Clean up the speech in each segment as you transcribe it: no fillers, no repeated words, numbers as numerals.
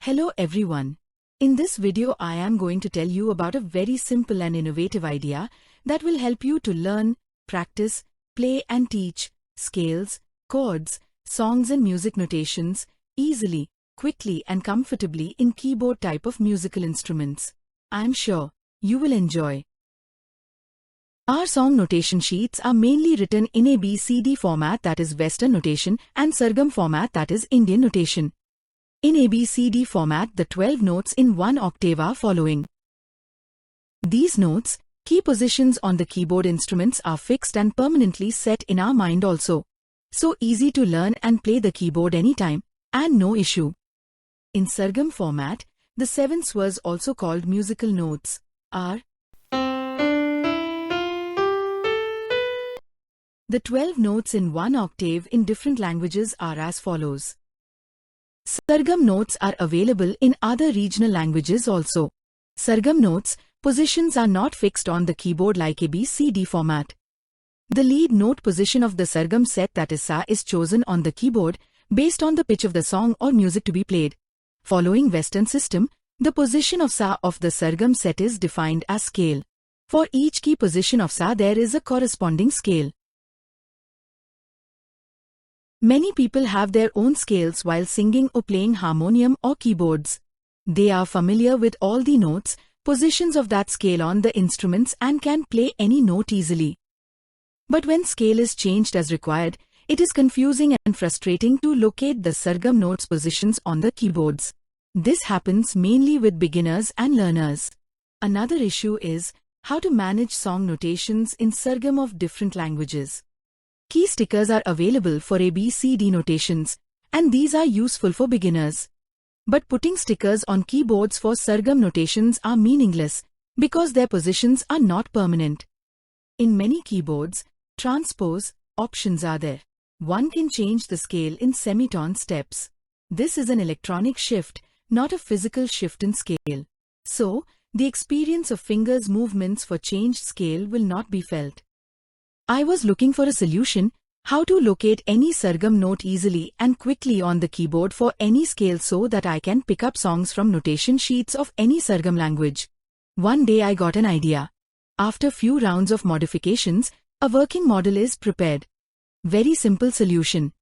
Hello everyone. In this video I am going to tell you about a very simple and innovative idea that will help you to learn, practice, play and teach scales, chords, songs and music notations easily, quickly and comfortably in keyboard type of musical instruments. I am sure you will enjoy. Our song notation sheets are mainly written in ABCD format, that is Western notation, and Sargam format, that is Indian notation. In ABCD format, the 12 notes in one octave are following. These notes, key positions on the keyboard instruments, are fixed and permanently set in our mind also. So easy to learn and play the keyboard anytime, and no issue. In Sargam format, the 7 swars, also called musical notes, are the 12 notes in one octave in different languages are as follows. Sargam notes are available in other regional languages also. Sargam notes, positions are not fixed on the keyboard like ABCD format. The lead note position of the Sargam set, that is Sa, is chosen on the keyboard based on the pitch of the song or music to be played. Following Western system, the position of Sa of the Sargam set is defined as scale. For each key position of Sa there is a corresponding scale. Many people have their own scales while singing or playing harmonium or keyboards. They are familiar with all the notes, positions of that scale on the instruments and can play any note easily. But when scale is changed as required, it is confusing and frustrating to locate the Sargam notes positions on the keyboards. This happens mainly with beginners and learners. Another issue is how to manage song notations in Sargam of different languages. Key stickers are available for ABCD notations, and these are useful for beginners. But putting stickers on keyboards for Sargam notations are meaningless because their positions are not permanent. In many keyboards, transpose options are there. One can change the scale in semitone steps. This is an electronic shift, not a physical shift in scale. So, the experience of fingers' movements for changed scale will not be felt. I was looking for a solution, how to locate any Sargam note easily and quickly on the keyboard for any scale so that I can pick up songs from notation sheets of any Sargam language. One day I got an idea. After few rounds of modifications, a working model is prepared. Very simple solution.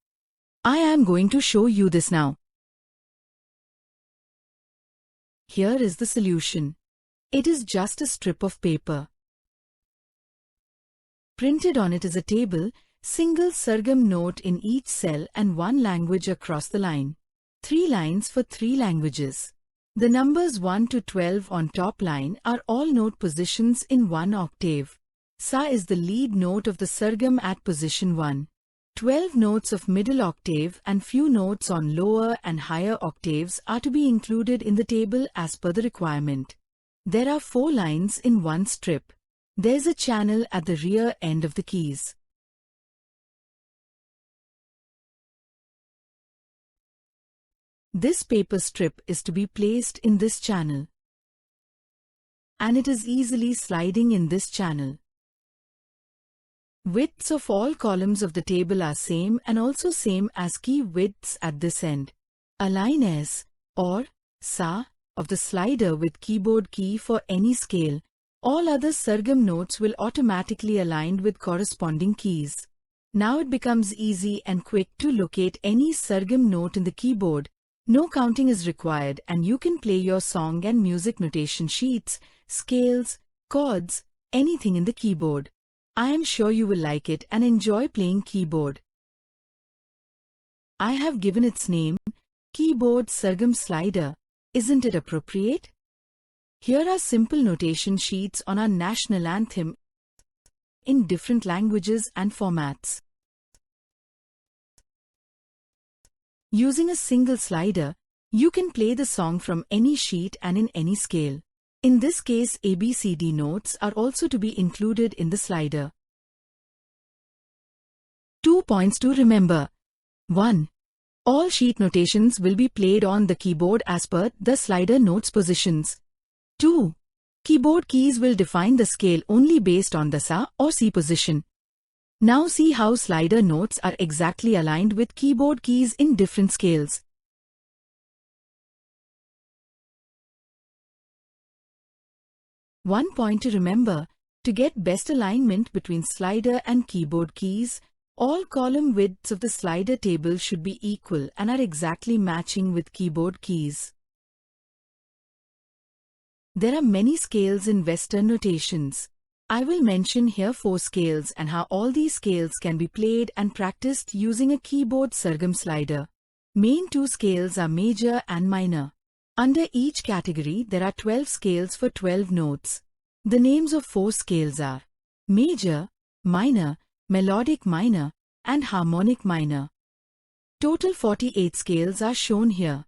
I am going to show you this now. Here is the solution. It is just a strip of paper. Printed on it is a table, single Sargam note in each cell and one language across the line. 3 lines for 3 languages. The numbers 1 to 12 on top line are all note positions in one octave. Sa is the lead note of the Sargam at position 1. 12 notes of middle octave and few notes on lower and higher octaves are to be included in the table as per the requirement. There are 4 lines in one strip. There is a channel at the rear end of the keys. This paper strip is to be placed in this channel, and it is easily sliding in this channel. Widths of all columns of the table are same and also same as key widths at this end. Align S or Sa of the slider with keyboard key for any scale. All other Sargam notes will automatically align with corresponding keys. Now it becomes easy and quick to locate any Sargam note in the keyboard. No counting is required and you can play your song and music notation sheets, scales, chords, anything in the keyboard. I am sure you will like it and enjoy playing keyboard. I have given its name, Keyboard Sargam Slider. Isn't it appropriate? Here are simple notation sheets on our national anthem in different languages and formats. Using a single slider, you can play the song from any sheet and in any scale. In this case, ABCD notes are also to be included in the slider. 2 points to remember. 1. All sheet notations will be played on the keyboard as per the slider notes positions. 2. Keyboard keys will define the scale only based on the Sa or Si position. Now see how slider notes are exactly aligned with keyboard keys in different scales. One point to remember: to get best alignment between slider and keyboard keys, all column widths of the slider table should be equal and are exactly matching with keyboard keys. There are many scales in Western notations. I will mention here 4 scales and how all these scales can be played and practiced using a keyboard Sargam slider. Main 2 scales are major and minor. Under each category there are 12 scales for 12 notes. The names of 4 scales are major, minor, melodic minor, and harmonic minor. Total 48 scales are shown here.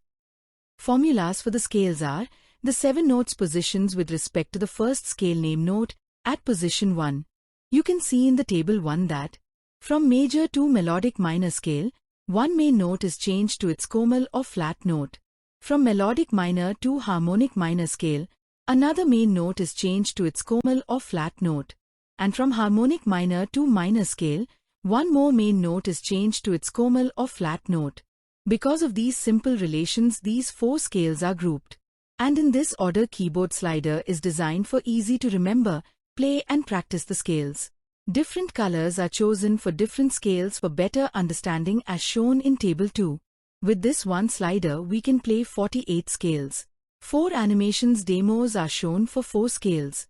Formulas for the scales are: the 7 notes positions with respect to the first scale name note at position 1. You can see in the table 1 that from major to melodic minor scale, one main note is changed to its comal or flat note. From melodic minor to harmonic minor scale, another main note is changed to its comal or flat note. And from harmonic minor to minor scale, one more main note is changed to its comal or flat note. Because of these simple relations, these 4 scales are grouped. And in this order, keyboard slider is designed for easy to remember, play and practice the scales. Different colors are chosen for different scales for better understanding as shown in table 2. With this one slider we can play 48 scales. 4 animations demos are shown for 4 scales.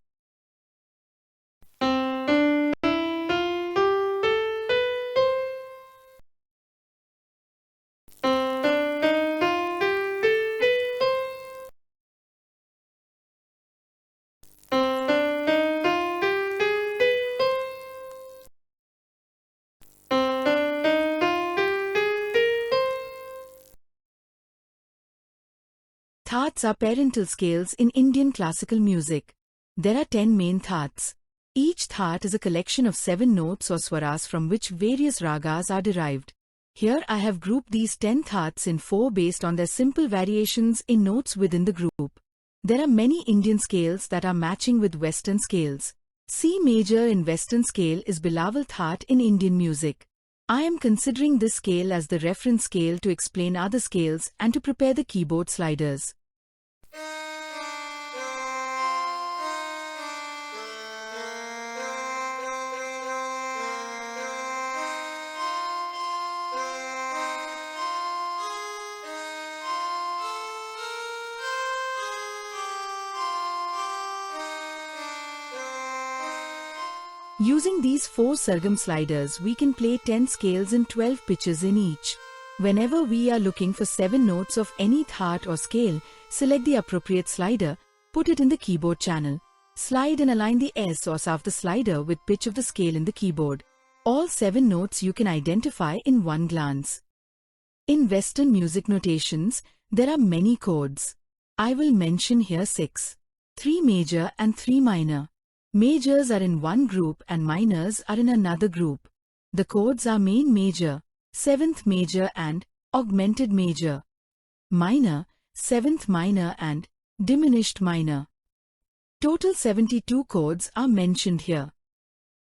Thaats are parental scales in Indian classical music. There are 10 main Thaats. Each Thaat is a collection of 7 notes or swaras from which various ragas are derived. Here I have grouped these 10 Thaats in 4 based on their simple variations in notes within the group. There are many Indian scales that are matching with Western scales. C major in Western scale is Bilawal Thaat in Indian music. I am considering this scale as the reference scale to explain other scales and to prepare the keyboard sliders. Using these 4 Sargam sliders, we can play 10 scales in 12 pitches in each. Whenever we are looking for 7 notes of any Thaat or scale, select the appropriate slider, put it in the keyboard channel. Slide and align the S or S of the slider with pitch of the scale in the keyboard. All 7 notes you can identify in one glance. In Western music notations, there are many chords. I will mention here 6. 3 major and 3 minor. Majors are in one group and minors are in another group. The chords are main major, 7th major and augmented major. Minor, 7th minor and diminished minor. Total 72 chords are mentioned here.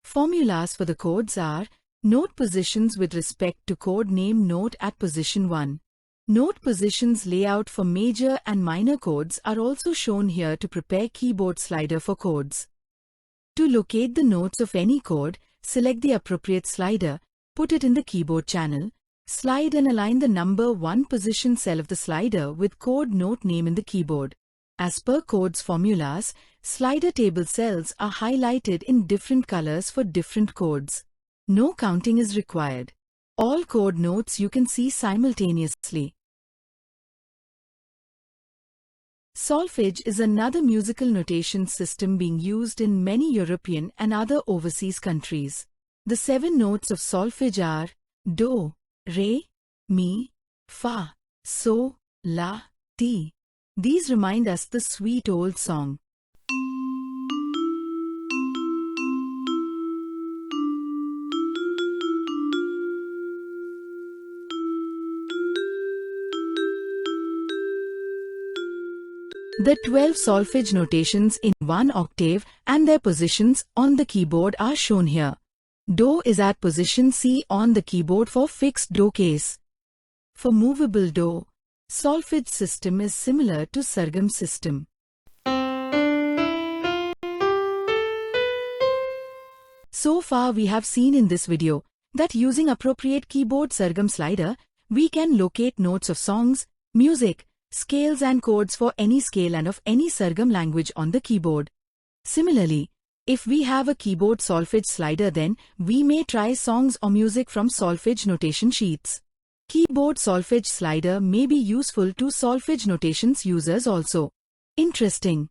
Formulas for the chords are: note positions with respect to chord name note at position 1. Note positions layout for major and minor chords are also shown here to prepare keyboard slider for chords. To locate the notes of any chord, select the appropriate slider, put it in the keyboard channel, slide and align the number 1 position cell of the slider with chord note name in the keyboard. As per chords formulas, slider table cells are highlighted in different colors for different chords. No counting is required. All chord notes you can see simultaneously. Solfege is another musical notation system being used in many European and other overseas countries. The 7 notes of solfege are do, re, mi, fa, so, la, ti. These remind us the sweet old song. The 12 solfege notations in one octave and their positions on the keyboard are shown here. Do is at position C on the keyboard for fixed do case. For movable do, solfege system is similar to Sargam system. So far we have seen in this video that using appropriate keyboard Sargam slider, we can locate notes of songs, music, scales and chords for any scale and of any Sargam language on the keyboard. Similarly, if we have a keyboard solfege slider, then we may try songs or music from solfege notation sheets. Keyboard solfege slider may be useful to solfege notations users also. Interesting.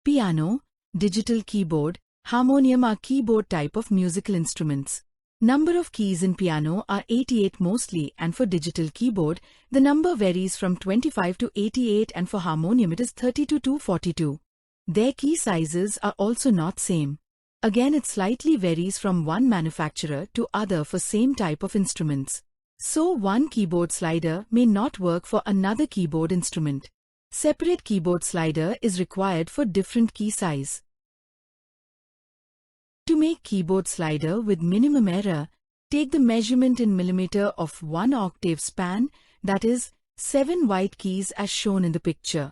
Piano, digital keyboard, harmonium are keyboard type of musical instruments. Number of keys in piano are 88 mostly, and for digital keyboard, the number varies from 25 to 88, and for harmonium it is 32 to 42. Their key sizes are also not same. Again, it slightly varies from one manufacturer to other for same type of instruments. So one keyboard slider may not work for another keyboard instrument. Separate keyboard slider is required for different key size. To make keyboard slider with minimum error, take the measurement in millimeter of 1 octave span, that is 7 white keys as shown in the picture.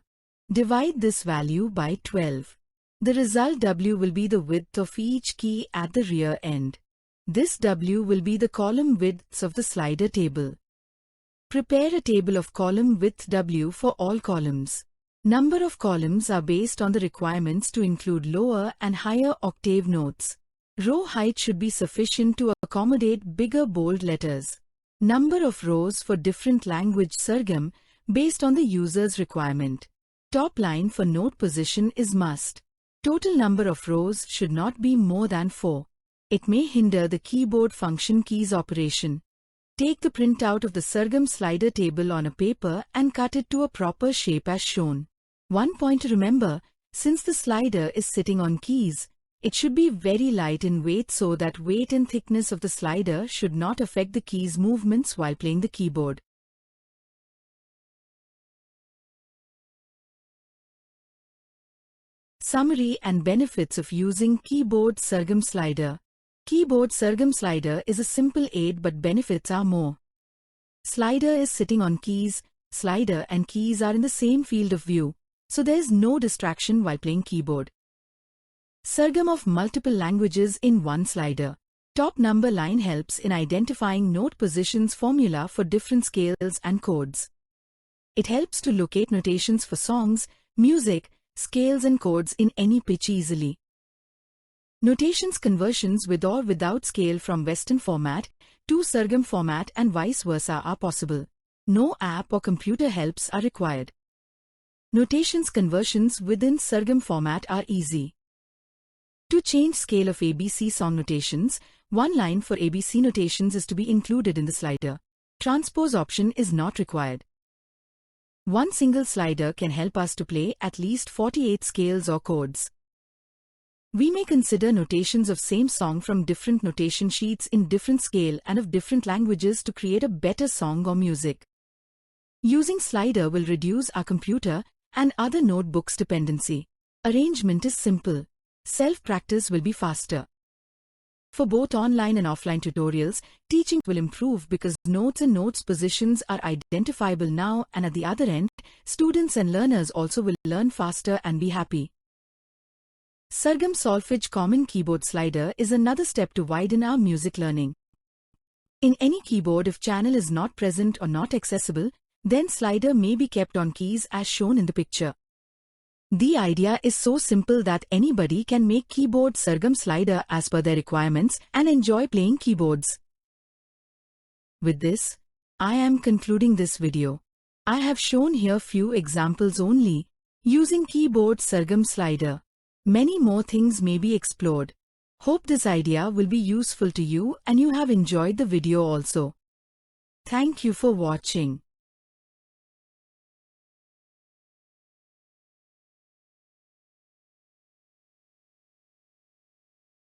Divide this value by 12. The result W will be the width of each key at the rear end. This W will be the column widths of the slider table. Prepare a table of column width W for all columns. Number of columns are based on the requirements to include lower and higher octave notes. Row height should be sufficient to accommodate bigger bold letters. Number of rows for different language Sargam based on the user's requirement. Top line for note position is must. Total number of rows should not be more than 4. It may hinder the keyboard function keys operation. Take the printout of the Sargam slider table on a paper and cut it to a proper shape as shown. One point to remember, since the slider is sitting on keys, it should be very light in weight so that weight and thickness of the slider should not affect the keys' movements while playing the keyboard. Summary and benefits of using keyboard Sargam slider. Keyboard Sargam slider is a simple aid, but benefits are more. Slider is sitting on keys, slider and keys are in the same field of view, so there is no distraction while playing keyboard. Sargam of multiple languages in one slider. Top number line helps in identifying note positions formula for different scales and chords. It helps to locate notations for songs, music, scales and chords in any pitch easily. Notations conversions with or without scale from Western format to Sargam format and vice versa are possible. No app or computer helps are required. Notations conversions within Sargam format are easy. To change scale of ABC song notations, one line for ABC notations is to be included in the slider. Transpose option is not required. One single slider can help us to play at least 48 scales or chords. We may consider notations of same song from different notation sheets in different scale and of different languages to create a better song or music. Using slider will reduce our computer and other notebooks dependency. Arrangement is simple. Self-practice will be faster. For both online and offline tutorials, teaching will improve because notes and notes positions are identifiable now, and at the other end, students and learners also will learn faster and be happy. Sargam solfege common keyboard slider is another step to widen our music learning. In any keyboard, if channel is not present or not accessible, then slider may be kept on keys as shown in the picture. The idea is so simple that anybody can make keyboard Sargam slider as per their requirements and enjoy playing keyboards. With this, I am concluding this video. I have shown here few examples only using keyboard Sargam slider. Many more things may be explored. Hope this idea will be useful to you and you have enjoyed the video also. Thank you for watching.